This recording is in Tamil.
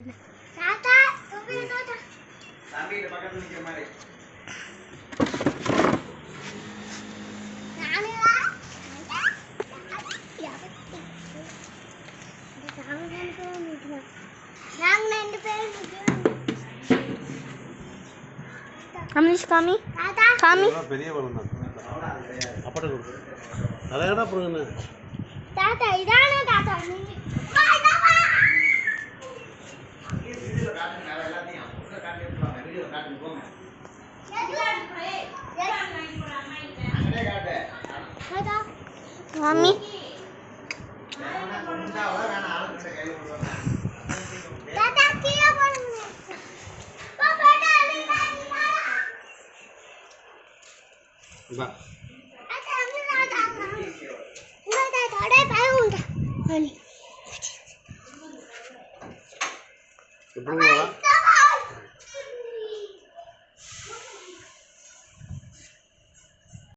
தாத்தா தூக்கு தாத்தா தம்பி இந்த பக்கத்துல நிக்கிற மாதிரி நானுடா நாங்க ரெண்டு பேரும் நிக்கிறோம் அம்னிஷ் காமி தாத்தா காமி பெரிய பழம் தான் அப்பட கொடு அழகா போடுங்க தாத்தா இதானே தாத்தா நீங்க Mami. Tata kira boleh. Papa dah Ba. Ada ambil ada. Enggak ada baru dah. Ani. Sebelum